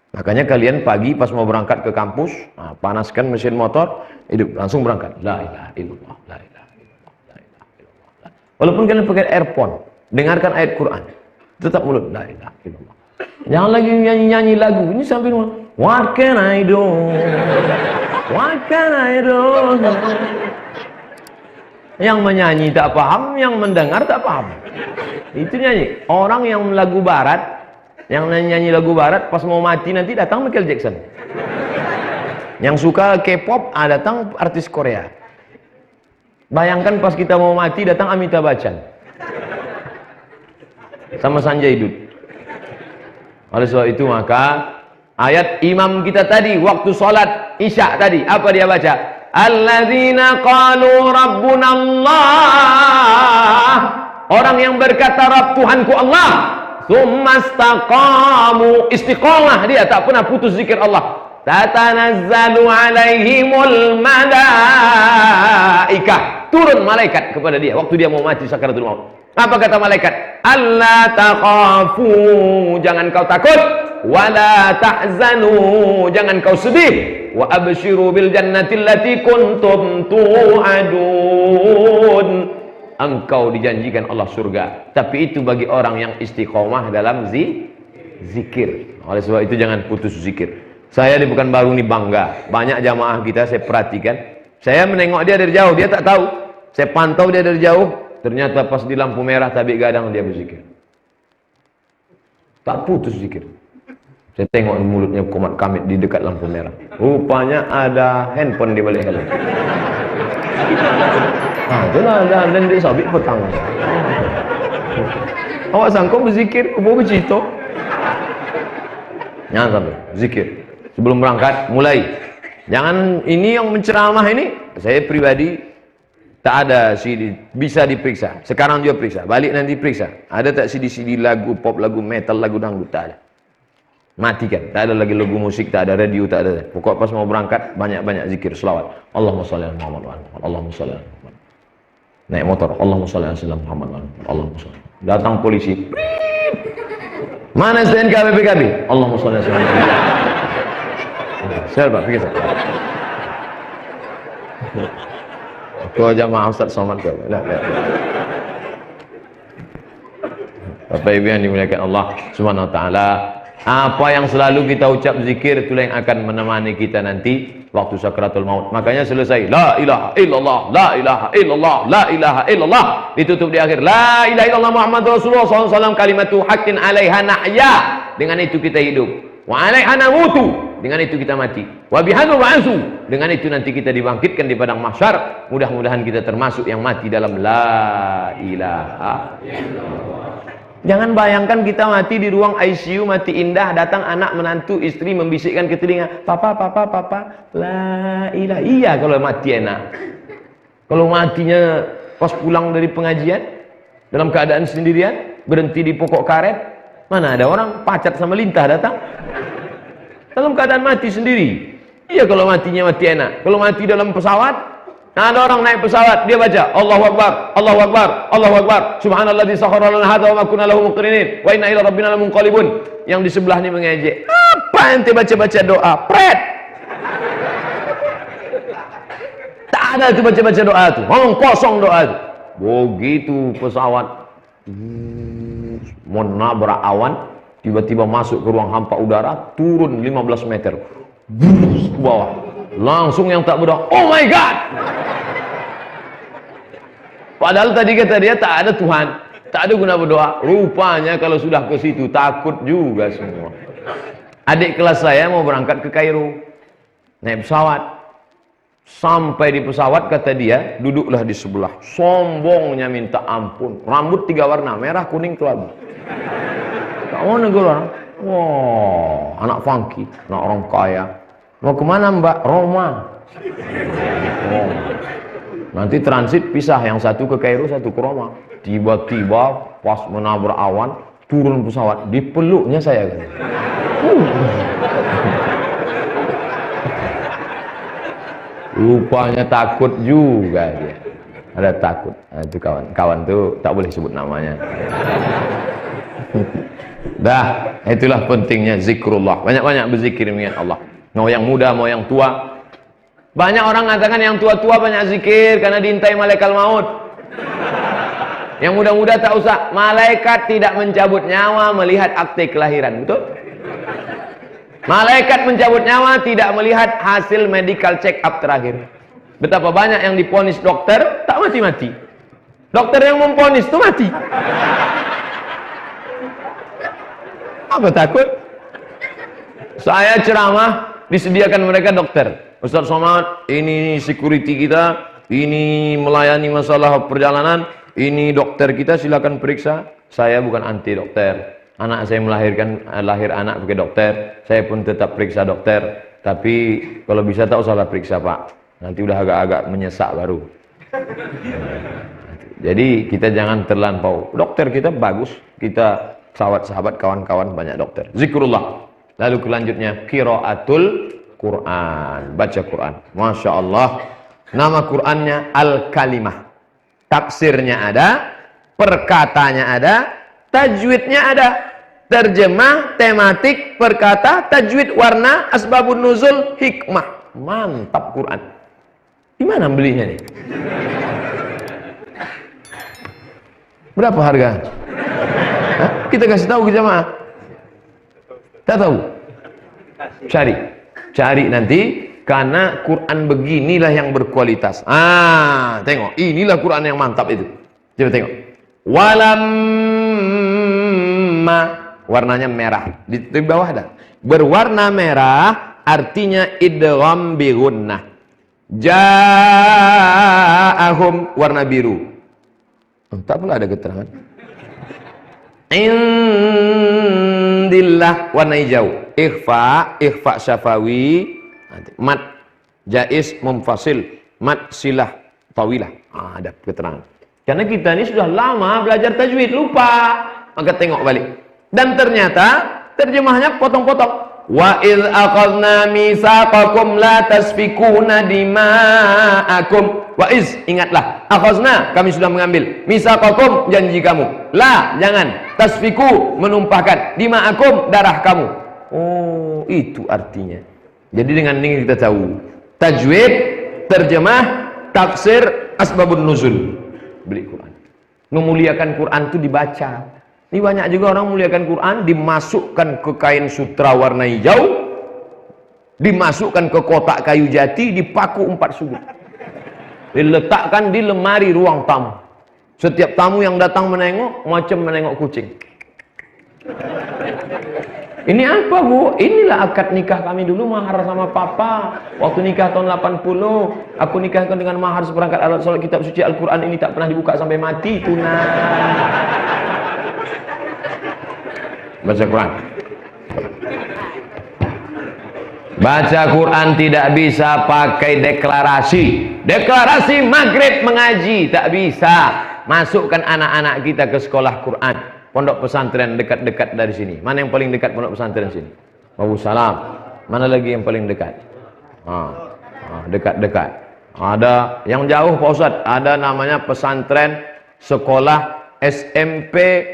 Makanya kalian pagi pas mau berangkat ke kampus, panaskan mesin motor, hidup langsung berangkat. La ilaha illallah, la ilaha illallah, la ilaha illallah. Walaupun kalian pakai earphone, dengarkan ayat Quran, tetap mulut la ilaha illallah. Jangan lagi nyanyi-nyanyi lagu. Ini sampai what can I do? What can I do? Yang menyanyi tak paham, yang mendengar tak paham. Itu nyanyi. Orang yang lagu barat, yang nyanyi lagu barat pas mau mati nanti datang Michael Jackson. Yang suka K-pop datang artis Korea. Bayangkan pas kita mau mati datang Amitabh Bachchan sama Sanjay Dutt. Oleh sebab itu maka ayat imam kita tadi waktu sholat Isya tadi apa dia baca? Alladzina qalu rabbuna Allah. Orang yang berkata Rabb Tuhanku Allah. Tsumastaqamu, istiqamah dia tak pernah putus zikir Allah. Tatanazzalu alaihimul malaikah, turun malaikat kepada dia waktu dia mau mati sakaratul maut. Apa kata malaikat? Alla taqafu, jangan kau takut, wala tahzanu, jangan kau sedih, wa abshiru bil jannati allati kuntum tu'adun. Engkau dijanjikan Allah surga. Tapi itu bagi orang yang istiqomah dalam zikir. Oleh sebab itu jangan putus zikir. Saya di Pekanbaru ini bangga. Banyak jamaah kita saya perhatikan. Saya menengok dia dari jauh, dia tak tahu. Saya pantau dia dari jauh. Ternyata pas di lampu merah tabik gadang dia berzikir. Tak putus zikir. Saya tengok mulutnya komat kamit di dekat lampu merah. Rupanya ada handphone di balik helm. Itulah dan dia sabit petang. Awak sangka berzikir, kubu bercerita. Jangan sampai zikir. Sebelum berangkat mulai. Jangan ini yang menceramah ini. Saya pribadi Tak ada CD, bisa diperiksa. Sekarang juga periksa, balik nanti periksa. Ada tak CD lagu pop, lagu metal, lagu dangdut? Tak ada. Matikan. Tak ada lagi lagu musik, tak ada radio, tak ada. Pokok pas mau berangkat banyak-banyak zikir, selawat. Allahumma shalli ala Muhammad wa ala Muhammad. Allahumma shalli ala Muhammad. Naik motor, Allahumma shalli ala Muhammad wa ala Muhammad. Allahumma shalli. Datang polisi. Mana STNK BPKB? Allahumma shalli ala Muhammad. Saya pikir saya. Kau jamaah Ustaz Somad kau. Bapak Ibu yang dimuliakan Allah Subhanahu wa taala, apa yang selalu kita ucap zikir itulah yang akan menemani kita nanti waktu sakratul maut. Makanya selesai la ilaha illallah, la ilaha illallah, la ilaha illallah, ditutup di akhir la ilaha illallah Muhammadur Rasulullah SAW kalimatu haqqin 'alaiha nahya. Dengan itu kita hidup. Wa 'alaiha namutu. Dengan itu kita mati. Wa bihanu ba'su. Dengan itu nanti kita dibangkitkan di padang mahsyar. Mudah-mudahan kita termasuk yang mati dalam la ilaha illallah. Jangan bayangkan kita mati di ruang ICU, mati indah, datang anak menantu istri membisikkan ke telinga, papa, papa, papa, la ilaha. Iya kalau mati enak. Kalau matinya pas pulang dari pengajian, dalam keadaan sendirian, berhenti di pokok karet, mana ada orang pacat sama lintah datang. Dalam keadaan mati sendiri. Iya kalau matinya mati enak. Kalau mati dalam pesawat, nah ada orang naik pesawat, dia baca Allahu Akbar, Allahu Akbar, Allahu Akbar, subhanalladzi sakhkhara lana hadza wa ma kunna lahu muqrinin wa inna ila rabbina lamunqalibun. Yang di sebelah ini mengejek, apa ente baca-baca doa? Pret. Tak ada itu baca-baca doa itu, ngomong kosong doa itu. Begitu pesawat mau nabrak awan, tiba-tiba masuk ke ruang hampa udara, turun 15 meter, ke bawah. Langsung yang tak berdoa, oh my God. Padahal tadi kata dia tak ada Tuhan, tak ada guna berdoa. Rupanya kalau sudah ke situ takut juga semua. Adik kelas saya mau berangkat ke Kairo, naik pesawat. Sampai di pesawat kata dia, duduklah di sebelah. Sombongnya minta ampun. Rambut 3 warna, merah, kuning, kelabu. Tak mau negara. Wah, anak funky, anak orang kaya. Mau kemana Mbak? Roma. Oh. Nanti transit pisah, yang satu ke Kairo, satu ke Roma. Tiba-tiba pas menabrak awan, turun pesawat, dipeluknya saya. Rupanya takut juga dia. Ada takut. Nah, itu kawan tuh tak boleh sebut namanya. Dah, itulah pentingnya zikrullah. Banyak-banyak berzikir mengingat Allah. Mau yang muda, mau yang tua. Banyak orang mengatakan yang tua-tua banyak zikir karena diintai malaikat maut. Yang muda-muda tak usah. Malaikat tidak mencabut nyawa melihat akte kelahiran. Betul? Malaikat mencabut nyawa tidak melihat hasil medical check up terakhir. Betapa banyak yang diponis dokter tak mati-mati. Dokter yang memponis itu mati. Apa takut? Saya ceramah, disediakan mereka dokter. Ustaz Somad, ini security kita, ini melayani masalah perjalanan, ini dokter kita, silakan periksa. Saya bukan anti dokter. Anak saya lahir anak pakai dokter, saya pun tetap periksa dokter. Tapi kalau bisa tak usahlah periksa Pak. Nanti udah agak-agak menyesak baru. Jadi kita jangan terlampau. Dokter kita bagus, kita sahabat-sahabat, kawan-kawan banyak dokter. Zikrullah. Lalu kelanjutnya qiraatul Quran, baca Quran. Masya Allah. Nama Qurannya Al-Kalimah. Tafsirnya ada, perkatanya ada, tajwidnya ada. Terjemah, tematik, perkata, tajwid, warna, asbabun nuzul, hikmah. Mantap Quran. Di mana belinya nih? Berapa harga? Hah? Kita kasih tahu ke jamaah. Tak tahu? Cari nanti, karena Quran beginilah yang berkualitas. Ah, tengok, inilah Quran yang mantap itu. Coba tengok. Walamma, warnanya merah. Di bawah ada. Berwarna merah artinya idgham bi gunnah. Ja'ahum, warna biru. Tak pula ada keterangan. Indillah, warna hijau. Ikhfa syafawi, mat jais mumfasil, mat silah tawilah. Ada keterangan. Karena kita ini sudah lama belajar tajwid, lupa. Maka tengok balik. Dan ternyata terjemahnya potong-potong. Wa idz aqadna mitsaqakum la tasfikuna dima'akum. Wa iz, ingatlah, aqadna, kami sudah mengambil, mitsaqakum, janji kamu, la, jangan, tasfiku, menumpahkan, dima'akum, darah kamu. Oh, itu artinya. Jadi dengan ini kita tahu tajwid, terjemah, tafsir, asbabun nuzul. Beli Quran. Memuliakan Quran itu dibaca. Ini banyak juga orang memuliakan Quran, dimasukkan ke kain sutra warna hijau, dimasukkan ke kotak kayu jati, dipaku 4 sudut, diletakkan di lemari ruang tamu. Setiap tamu yang datang menengok, macam menengok kucing. Ini apa, Bu? Inilah akad nikah kami dulu, mahar sama papa. Waktu nikah tahun 80, aku nikahkan dengan mahar seperangkat alat sholat kitab suci Al-Quran, ini tak pernah dibuka sampai mati, tunai. Baca Quran. Baca Quran tidak bisa pakai deklarasi. Deklarasi maghrib mengaji tak bisa. Masukkan anak-anak kita ke sekolah Quran, pondok pesantren dekat-dekat dari sini. Mana yang paling dekat pondok pesantren sini? Babu Salam. Mana lagi yang paling dekat? Dekat-dekat. Ada yang jauh Pak Ustadz, ada namanya pesantren sekolah SMP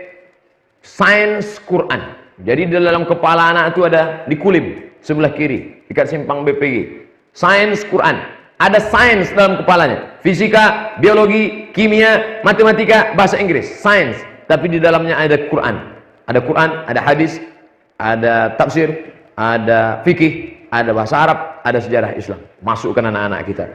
Sains Quran. Jadi di dalam kepala anak itu ada di Kulim sebelah kiri dekat simpang BPG. Sains Quran. Ada sains dalam kepalanya. Fisika, biologi, kimia, matematika, bahasa Inggris. Sains. Tapi di dalamnya ada Quran. Ada Quran, ada hadis, ada tafsir, ada fikih, ada bahasa Arab, ada sejarah Islam. Masukkan anak-anak kita.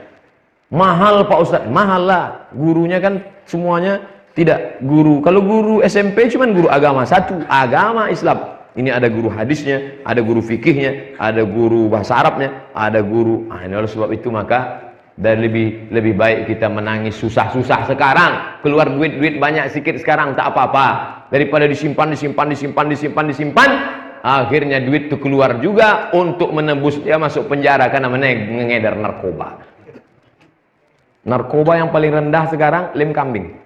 Mahal Pak Ustadz, mahal lah. Gurunya kan semuanya tidak guru. Kalau guru SMP cuma guru agama satu, agama Islam. Ini ada guru hadisnya, ada guru fikihnya, ada guru bahasa Arabnya, ada guru. Ini oleh sebab itu maka dan lebih baik kita menangis susah-susah sekarang, keluar duit banyak sikit sekarang tak apa-apa, daripada disimpan, akhirnya duit itu keluar juga untuk menembus dia masuk penjara karena mengedar narkoba. Narkoba yang paling rendah sekarang lem kambing.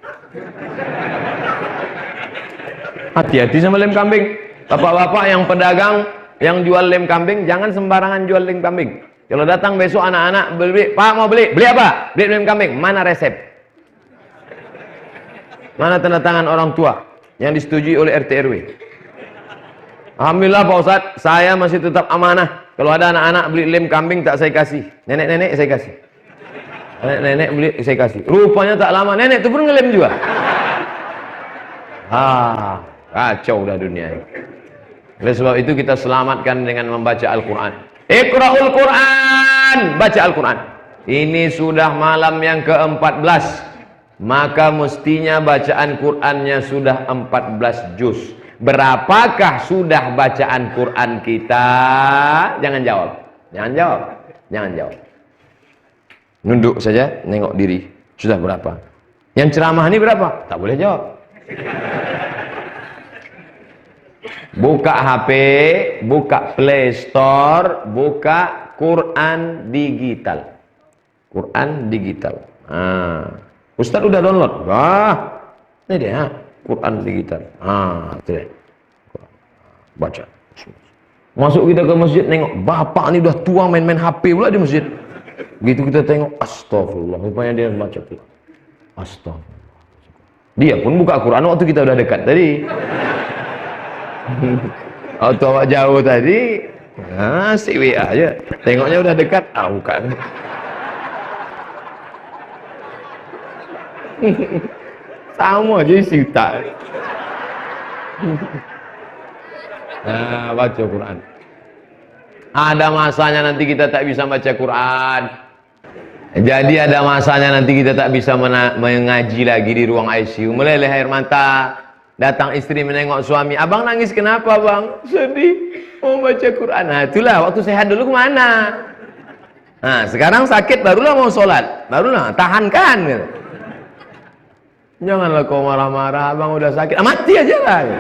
Hati-hati sama lem kambing. Bapak-bapak yang pedagang yang jual lem kambing, jangan sembarangan jual lem kambing. Kalau datang besok anak-anak beli, Pak mau beli apa? Beli lem kambing. Mana resep? Mana tanda tangan orang tua yang disetujui oleh RT RW? Alhamdulillah Pak Ustadz, saya masih tetap amanah. Kalau ada anak-anak beli lem kambing tak saya kasih. Nenek-nenek saya kasih. Nenek beli saya kasih. Rupanya tak lama nenek itu pun ngelem juga. Kacau dah dunia ini. Oleh sebab itu kita selamatkan dengan membaca Al-Quran. Iqra'ul Quran, baca Al-Quran. Ini sudah malam yang ke-14, maka mestinya bacaan Qurannya sudah 14 juz. Berapakah sudah bacaan Quran kita? Jangan jawab. Nunduk saja, nengok diri. Sudah berapa? Yang ceramah ini berapa? Tak boleh jawab. Buka HP, buka Play Store, buka Quran digital. Quran digital. Ustaz udah download? Ini dia, Quran digital. Itu dia. Baca. Masuk kita ke masjid, nengok bapak ini udah tua main-main HP pula di masjid. Gitu kita tengok, astagfirullah, rupanya dia baca pula. Astagfirullah. Dia pun buka Quran waktu kita udah dekat tadi. Waktu awak jauh tadi, si WA aja. Tengoknya udah dekat, bukan. Sama aja si tak. Baca Quran. Ada masanya nanti kita tak bisa baca Quran. Jadi ada masanya nanti kita tak bisa mengaji lagi di ruang ICU. Meleleh air mata. Datang istri menengok suami. Abang nangis kenapa bang? Sedih. Mau baca Quran. Nah itulah waktu sehat dulu kemana? Nah sekarang sakit barulah mau sholat. Barulah tahankan. Gitu. Janganlah kau marah-marah. Abang udah sakit. Mati aja lah. Gitu.